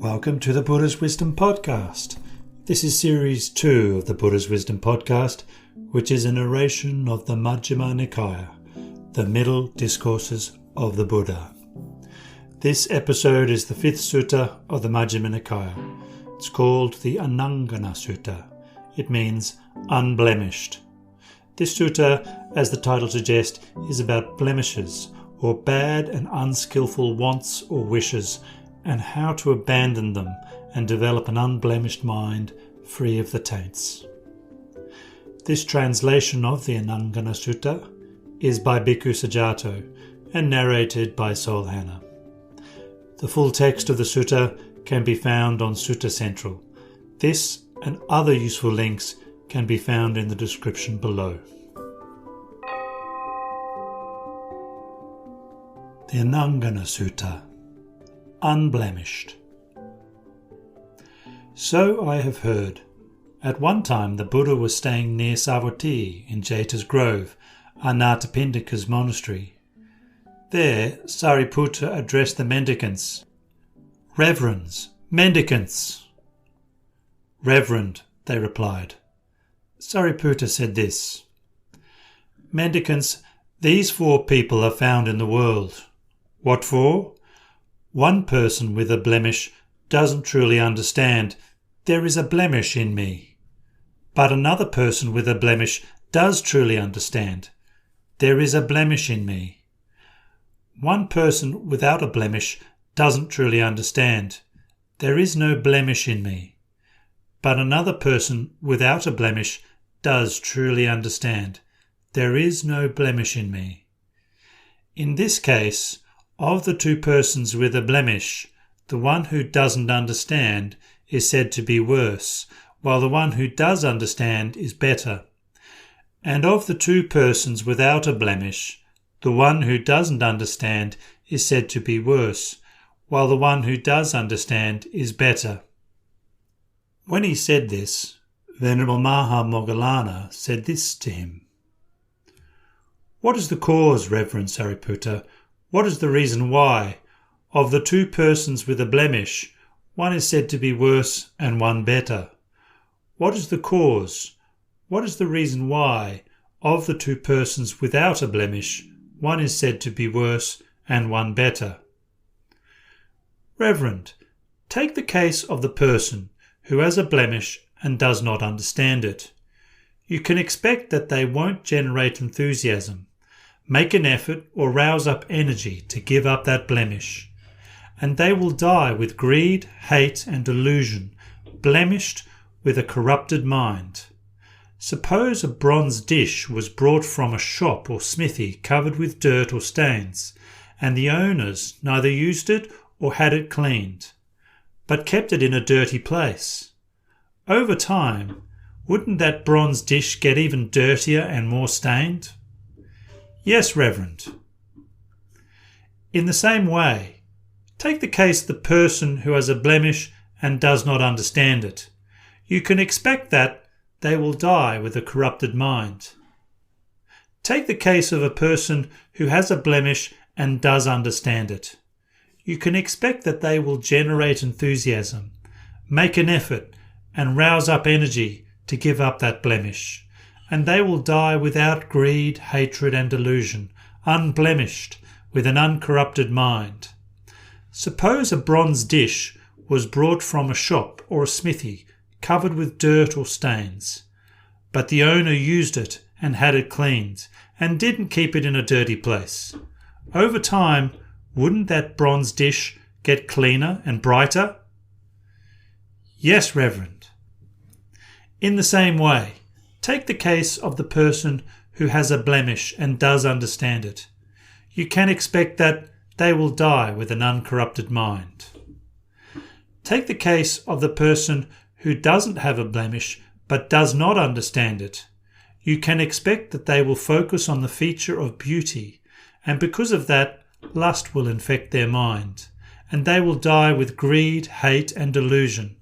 Welcome to the Buddha's Wisdom Podcast. This is Series 2 of the Buddha's Wisdom Podcast, which is a narration of the Majjhima Nikaya, the Middle Discourses of the Buddha. This episode is the 5th Sutta of the Majjhima Nikaya. It's called the Anangana Sutta. It means unblemished. This sutta, as the title suggests, is about blemishes, or bad and unskillful wants or wishes, and how to abandon them and develop an unblemished mind free of the taints. This translation of the Anangana Sutta is by Bhikkhu Sujato and narrated by Sol Hanna. The full text of the sutta can be found on Sutta Central. This and other useful links can be found in the description below. The Anangana Sutta, Unblemished. So I have heard. At one time the Buddha was staying near Savatthi in Jeta's Grove, Anathapindika's monastery. There Sariputta addressed the mendicants. "Reverends, mendicants!" "Reverend," they replied. Sariputta said this: "Mendicants, these 4 people are found in the world. What for? One person with a blemish doesn't truly understand there is a blemish in me. But another person with a blemish does truly understand there is a blemish in me. One person without a blemish doesn't truly understand there is no blemish in me. But another person without a blemish does truly understand there is no blemish in me. In this case, of the 2 persons with a blemish, the one who doesn't understand is said to be worse, while the one who does understand is better. And of the 2 persons without a blemish, the one who doesn't understand is said to be worse, while the one who does understand is better." When he said this, Venerable Maha Moggallana said this to him: "What is the cause, Reverend Sariputta? What is the reason why, of the 2 persons with a blemish, one is said to be worse and one better? What is the cause? What is the reason why, of the 2 persons without a blemish, one is said to be worse and one better?" "Reverend, take the case of the person who has a blemish and does not understand it. You can expect that they won't generate enthusiasm, make an effort or rouse up energy to give up that blemish, and they will die with greed, hate and delusion, blemished with a corrupted mind. Suppose a bronze dish was brought from a shop or smithy covered with dirt or stains, and the owners neither used it or had it cleaned, but kept it in a dirty place. Over time, wouldn't that bronze dish get even dirtier and more stained?" "Yes, Reverend." "In the same way, take the case of the person who has a blemish and does not understand it. You can expect that they will die with a corrupted mind. Take the case of a person who has a blemish and does understand it. You can expect that they will generate enthusiasm, make an effort, and rouse up energy to give up that blemish, and they will die without greed, hatred and delusion, unblemished, with an uncorrupted mind. Suppose a bronze dish was brought from a shop or a smithy covered with dirt or stains, but the owner used it and had it cleaned, and didn't keep it in a dirty place. Over time, wouldn't that bronze dish get cleaner and brighter?" "Yes, Reverend." "In the same way, take the case of the person who has a blemish and does understand it. You can expect that they will die with an uncorrupted mind. Take the case of the person who doesn't have a blemish but does not understand it. You can expect that they will focus on the feature of beauty, and because of that, lust will infect their mind, and they will die with greed, hate and delusion,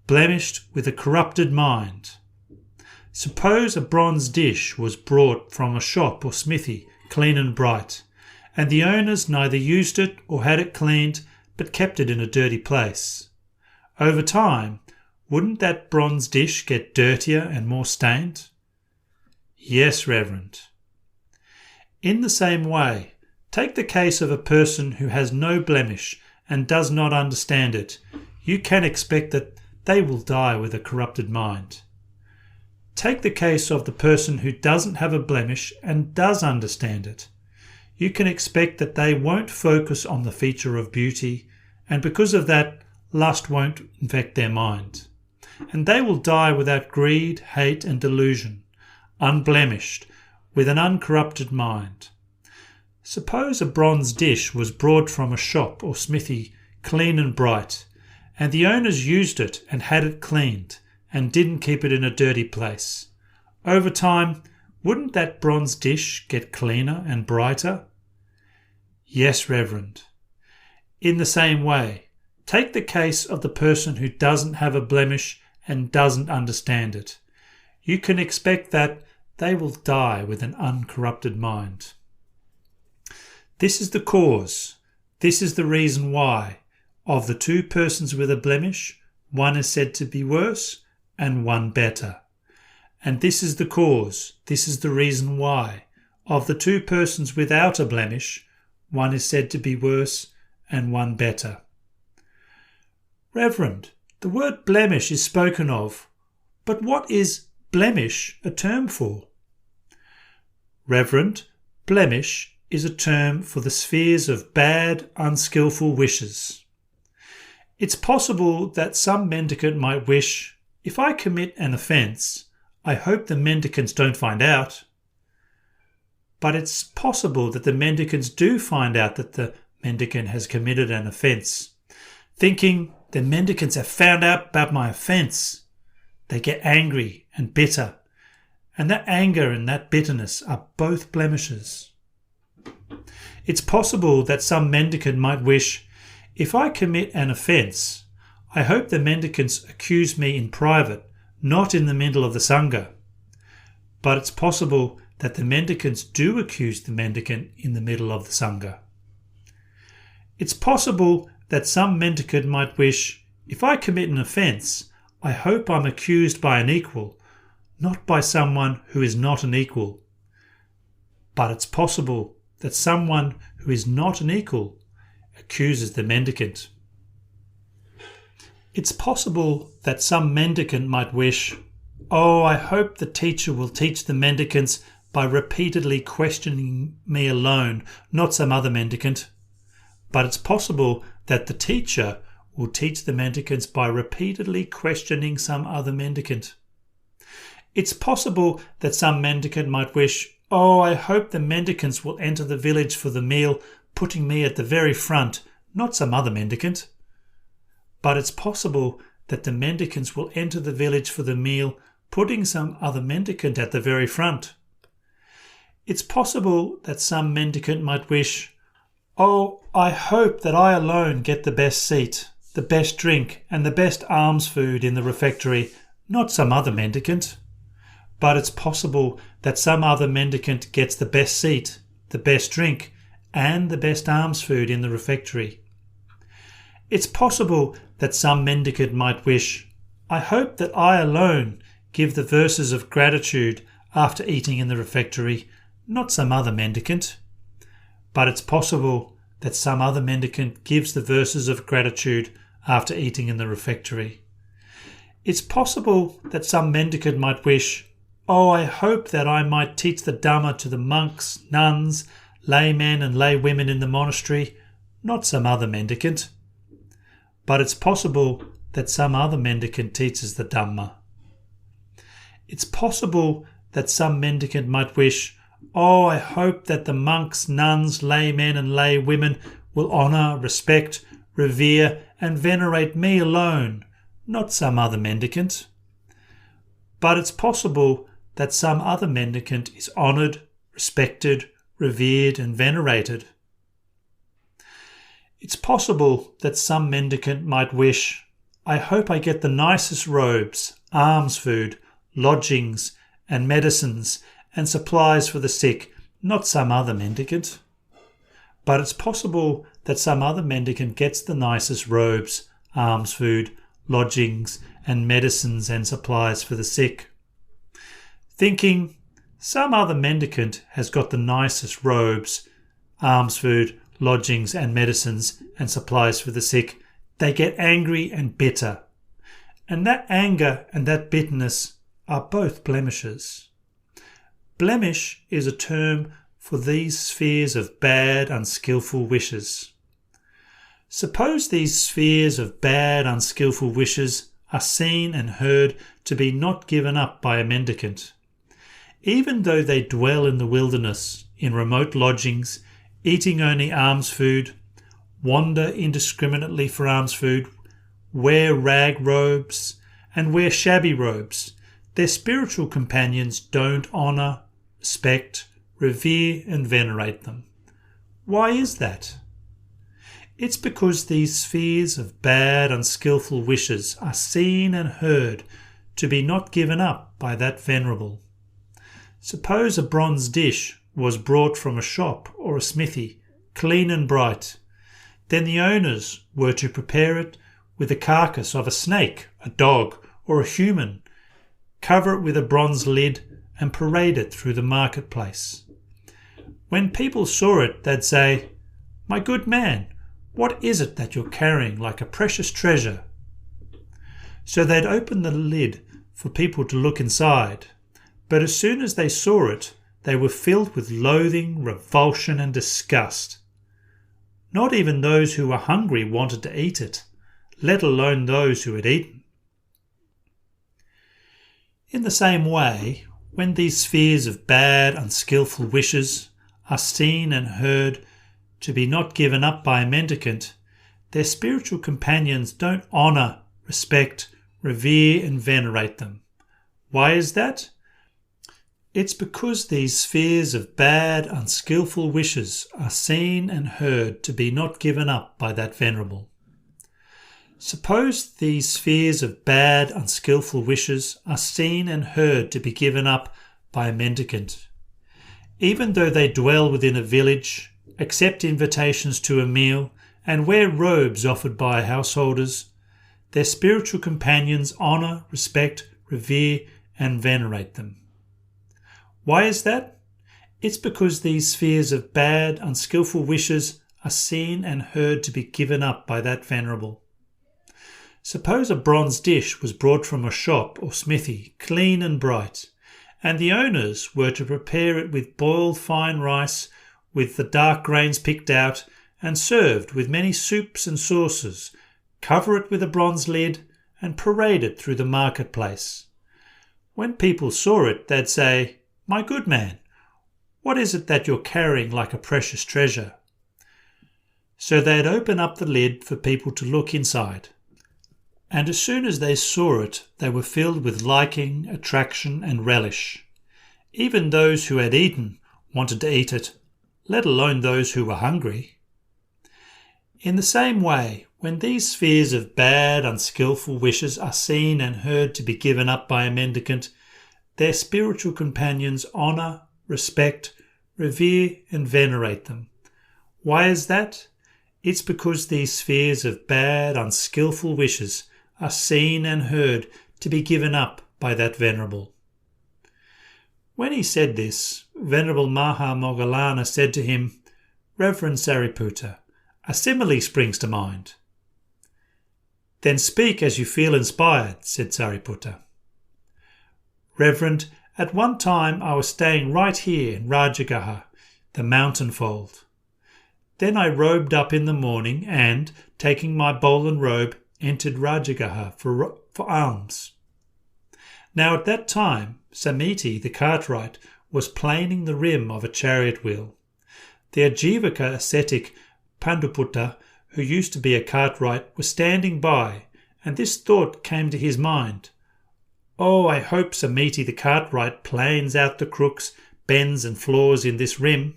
blemished with a corrupted mind. Suppose a bronze dish was brought from a shop or smithy, clean and bright, and the owners neither used it or had it cleaned, but kept it in a dirty place. Over time, wouldn't that bronze dish get dirtier and more stained? Yes, Reverend. In the same way, take the case of a person who has no blemish and does not understand it. You can expect that they will die with a corrupted mind. Take the case of the person who doesn't have a blemish and does understand it. You can expect that they won't focus on the feature of beauty, and because of that, lust won't infect their mind. And they will die without greed, hate and delusion, unblemished, with an uncorrupted mind. Suppose a bronze dish was brought from a shop or smithy, clean and bright, and the owners used it and had it cleaned, and didn't keep it in a dirty place. Over time, wouldn't that bronze dish get cleaner and brighter? Yes, Reverend. In the same way, take the case of the person who doesn't have a blemish and doesn't understand it. You can expect that they will die with an uncorrupted mind. This is the cause, this is the reason why, of the two persons with a blemish, one is said to be worse and one better. And this is the cause, this is the reason why, of the two persons without a blemish, one is said to be worse and one better. Reverend, the word blemish is spoken of, but what is blemish a term for? Reverend, blemish is a term for the spheres of bad, unskillful wishes. It's possible that some mendicant might wish, if I commit an offence, I hope the mendicants don't find out. But it's possible that the mendicants do find out that the mendicant has committed an offence. Thinking, the mendicants have found out about my offence. They get angry and bitter, and that anger and that bitterness are both blemishes. It's possible that some mendicant might wish, if I commit an offence, I hope the mendicants accuse me in private, not in the middle of the Sangha. But it's possible that the mendicants do accuse the mendicant in the middle of the Sangha. It's possible that some mendicant might wish, if I commit an offence, I hope I'm accused by an equal, not by someone who is not an equal. But it's possible that someone who is not an equal accuses the mendicant. It's possible that some mendicant might wish, oh, I hope the teacher will teach the mendicants by repeatedly questioning me alone, not some other mendicant. But it's possible that the teacher will teach the mendicants by repeatedly questioning some other mendicant. It's possible that some mendicant might wish, oh, I hope the mendicants will enter the village for the meal, putting me at the very front, not some other mendicant. But it's possible that the mendicants will enter the village for the meal, putting some other mendicant at the very front. It's possible that some mendicant might wish, oh, I hope that I alone get the best seat, the best drink, and the best alms food in the refectory, not some other mendicant. But it's possible that some other mendicant gets the best seat, the best drink, and the best alms food in the refectory. It's possible that some mendicant might wish, I hope that I alone give the verses of gratitude after eating in the refectory, not some other mendicant. But it's possible that some other mendicant gives the verses of gratitude after eating in the refectory. It's possible that some mendicant might wish, oh, I hope that I might teach the Dhamma to the monks, nuns, laymen and laywomen in the monastery, not some other mendicant. But it's possible that some other mendicant teaches the Dhamma. It's possible that some mendicant might wish, oh, I hope that the monks, nuns, laymen and laywomen will honour, respect, revere and venerate me alone, not some other mendicant. But it's possible that some other mendicant is honoured, respected, revered and venerated. It's possible that some mendicant might wish, I hope I get the nicest robes, alms food, lodgings and medicines and supplies for the sick, not some other mendicant. But it's possible that some other mendicant gets the nicest robes, alms food, lodgings and medicines and supplies for the sick. Thinking, some other mendicant has got the nicest robes, alms food, lodgings and medicines and supplies for the sick, they get angry and bitter. And that anger and that bitterness are both blemishes. Blemish is a term for these spheres of bad, unskillful wishes. Suppose these spheres of bad, unskillful wishes are seen and heard to be not given up by a mendicant. Even though they dwell in the wilderness, in remote lodgings, eating only alms food, wander indiscriminately for alms food, wear rag robes, and wear shabby robes, their spiritual companions don't honour, respect, revere and venerate them. Why is that? It's because these spheres of bad, unskillful wishes are seen and heard to be not given up by that venerable. Suppose a bronze dish was brought from a shop or a smithy, clean and bright. Then the owners were to prepare it with the carcass of a snake, a dog, or a human, cover it with a bronze lid and parade it through the marketplace. When people saw it, they'd say, "My good man, what is it that you're carrying like a precious treasure?" So they'd open the lid for people to look inside. But as soon as they saw it, they were filled with loathing, revulsion and disgust. Not even those who were hungry wanted to eat it, let alone those who had eaten. In the same way, when these spheres of bad, unskillful wishes are seen and heard to be not given up by a mendicant, their spiritual companions don't honour, respect, revere and venerate them. Why is that? It's because these spheres of bad, unskillful wishes are seen and heard to be not given up by that venerable. Suppose these spheres of bad, unskillful wishes are seen and heard to be given up by a mendicant. Even though they dwell within a village, accept invitations to a meal, and wear robes offered by householders, their spiritual companions honour, respect, revere, and venerate them. Why is that? It's because these spheres of bad, unskillful wishes are seen and heard to be given up by that venerable. Suppose a bronze dish was brought from a shop or smithy, clean and bright, and the owners were to prepare it with boiled fine rice, with the dark grains picked out, and served with many soups and sauces, cover it with a bronze lid, and parade it through the marketplace. When people saw it, they'd say, "My good man, what is it that you're carrying like a precious treasure?" So they'd open up the lid for people to look inside. And as soon as they saw it, they were filled with liking, attraction and relish. Even those who had eaten wanted to eat it, let alone those who were hungry. In the same way, when these spheres of bad, unskillful wishes are seen and heard to be given up by a mendicant, their spiritual companions honour, respect, revere and venerate them. Why is that? It's because these spheres of bad, unskillful wishes are seen and heard to be given up by that venerable. When he said this, Venerable Maha Moggallana said to him, "Reverend Sariputta, a simile springs to mind." "Then speak as you feel inspired," said Sariputta. "Reverend, at one time I was staying right here in Rajagaha, the mountain fold. Then I robed up in the morning and, taking my bowl and robe, entered Rajagaha for alms. Now at that time, Samiti, the cartwright, was planing the rim of a chariot wheel. The Ajivaka ascetic Panduputta, who used to be a cartwright, was standing by, and this thought came to his mind. Oh, I hope Samiti the cartwright planes out the crooks, bends and flaws in this rim.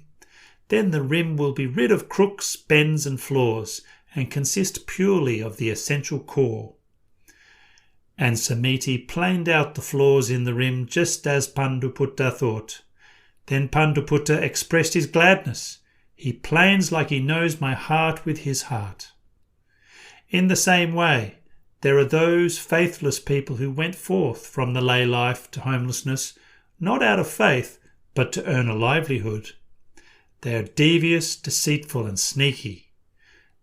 Then the rim will be rid of crooks, bends and flaws, and consist purely of the essential core. And Samiti planed out the flaws in the rim just as Panduputta thought. Then Panduputta expressed his gladness. He planes like he knows my heart with his heart. In the same way, there are those faithless people who went forth from the lay life to homelessness, not out of faith, but to earn a livelihood. They are devious, deceitful, and sneaky.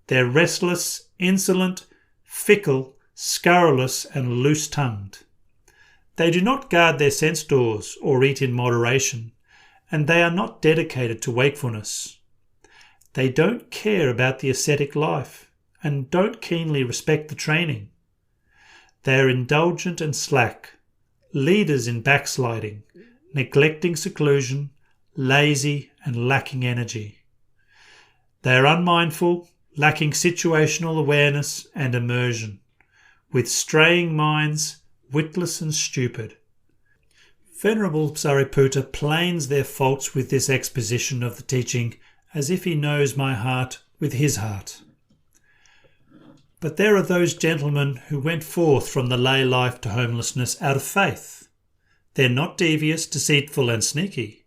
They're restless, insolent, fickle, scurrilous, and loose-tongued. They do not guard their sense doors or eat in moderation, and they are not dedicated to wakefulness. They don't care about the ascetic life and don't keenly respect the training. They are indulgent and slack, leaders in backsliding, neglecting seclusion, lazy and lacking energy. They are unmindful, lacking situational awareness and immersion, with straying minds, witless and stupid. Venerable Sariputta plains their faults with this exposition of the teaching as if he knows my heart with his heart. But there are those gentlemen who went forth from the lay life to homelessness out of faith. They're not devious, deceitful and sneaky.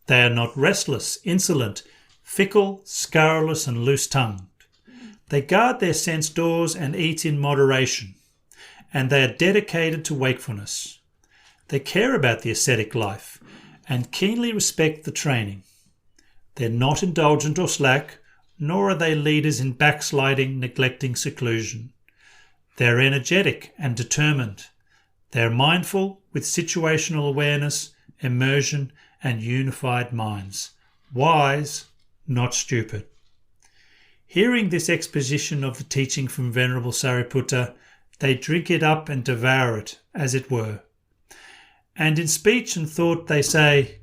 They are not restless, insolent, fickle, scurrilous and loose-tongued. They guard their sense doors and eat in moderation, and they are dedicated to wakefulness. They care about the ascetic life and keenly respect the training. They're not indulgent or slack, nor are they leaders in backsliding, neglecting seclusion. They're energetic and determined. They're mindful with situational awareness, immersion, and unified minds. Wise, not stupid. Hearing this exposition of the teaching from Venerable Sariputta, they drink it up and devour it, as it were. And in speech and thought they say,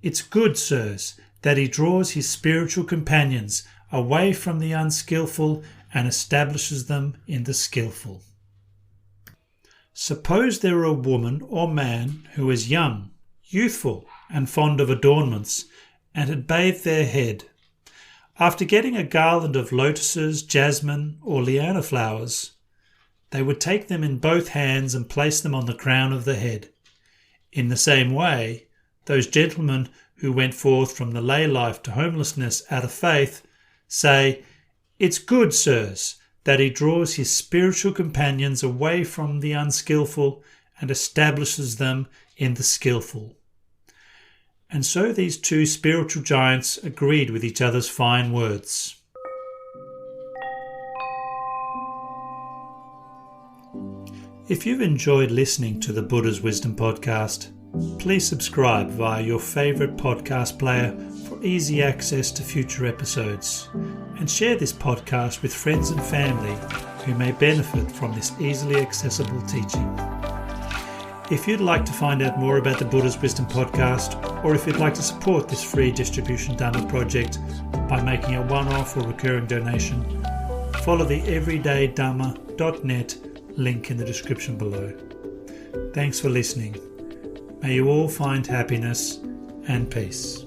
"It's good, sirs, that he draws his spiritual companions away from the unskillful and establishes them in the skillful." Suppose there were a woman or man who was young, youthful, and fond of adornments, and had bathed their head. After getting a garland of lotuses, jasmine, or liana flowers, they would take them in both hands and place them on the crown of the head. In the same way, those gentlemen who went forth from the lay life to homelessness out of faith say, "It's good, sirs, that he draws his spiritual companions away from the unskillful and establishes them in the skillful." And so these two spiritual giants agreed with each other's fine words. If you've enjoyed listening to the Buddha's Wisdom podcast, please subscribe via your favourite podcast player for easy access to future episodes, and share this podcast with friends and family who may benefit from this easily accessible teaching. If you'd like to find out more about the Buddha's Wisdom podcast, or if you'd like to support this free distribution Dhamma project by making a one-off or recurring donation, follow the everydaydhamma.net link in the description below. Thanks for listening. May you all find happiness and peace.